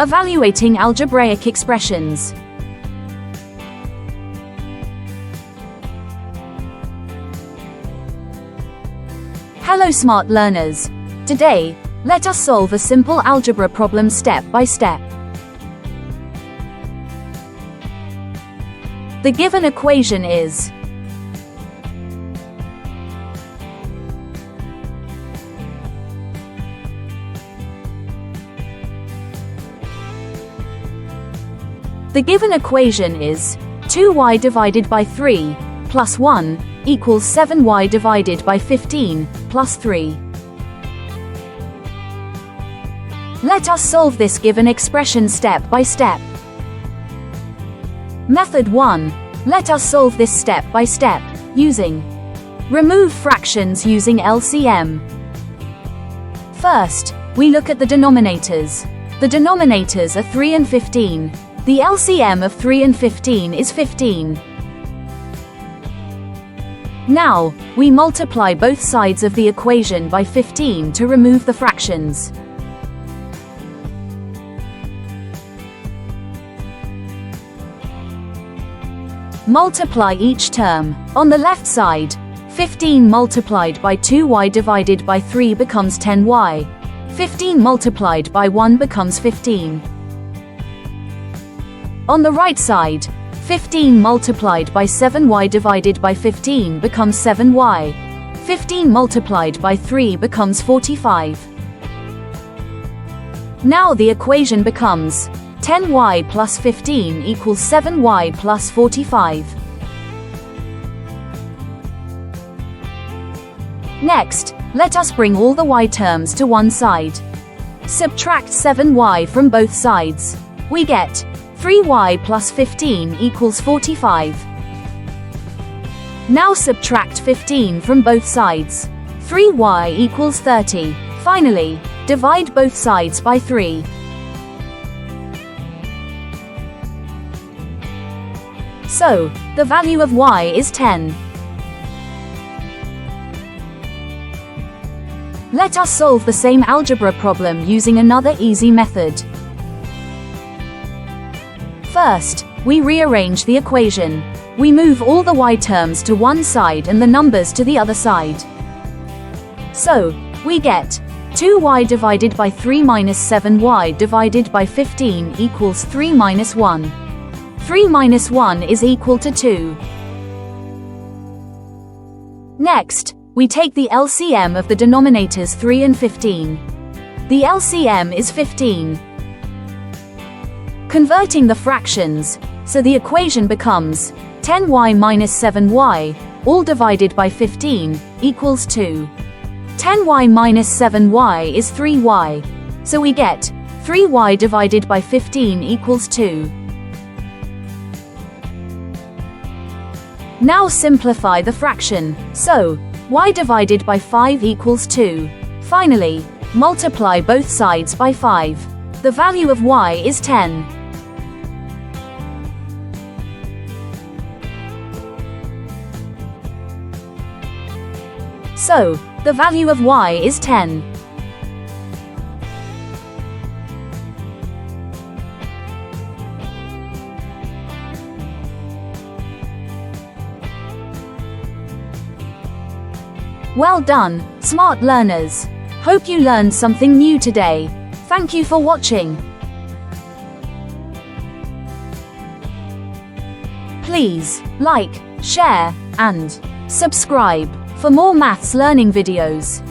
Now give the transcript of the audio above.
Evaluating Algebraic Expressions. Hello smart learners! Today, let us solve a simple algebra problem step by step. The given equation is The given equation is 2y divided by 3 plus 1 equals 7y divided by 15 plus 3. Let us solve this given expression step by step. Method 1. Let us solve this step by step, using remove fractions using LCM. First, we look at the denominators. The denominators are 3 and 15. The LCM of 3 and 15 is 15. Now, we multiply both sides of the equation by 15 to remove the fractions. Multiply each term. On the left side, 15 multiplied by 2y divided by 3 becomes 10y. 15 multiplied by 1 becomes 15. On the right side, 15 multiplied by 7y divided by 15 becomes 7y. 15 multiplied by 3 becomes 45. Now the equation becomes 10y plus 15 equals 7y plus 45. Next, let us bring all the y terms to one side. Subtract 7y from both sides. We get 3y plus 15 equals 45. Now subtract 15 from both sides. 3y equals 30. Finally, divide both sides by 3. So, the value of y is 10. Let us solve the same algebra problem using another easy method. First, we rearrange the equation. We move all the y terms to one side and the numbers to the other side. So, we get 2y divided by 3 minus 7y divided by 15 equals 3 minus 1. 3 minus 1 is equal to 2. Next, we take the LCM of the denominators 3 and 15. The LCM is 15. Converting the fractions, so the equation becomes 10y minus 7y, all divided by 15, equals 2. 10y minus 7y is 3y, so we get 3y divided by 15 equals 2. Now simplify the fraction, so y divided by 5 equals 2. Finally, multiply both sides by 5. The value of y is 10. So, the value of y is 10. Well done, smart learners! Hope you learned something new today. Thank you for watching. Please like, share, and subscribe for more maths learning videos.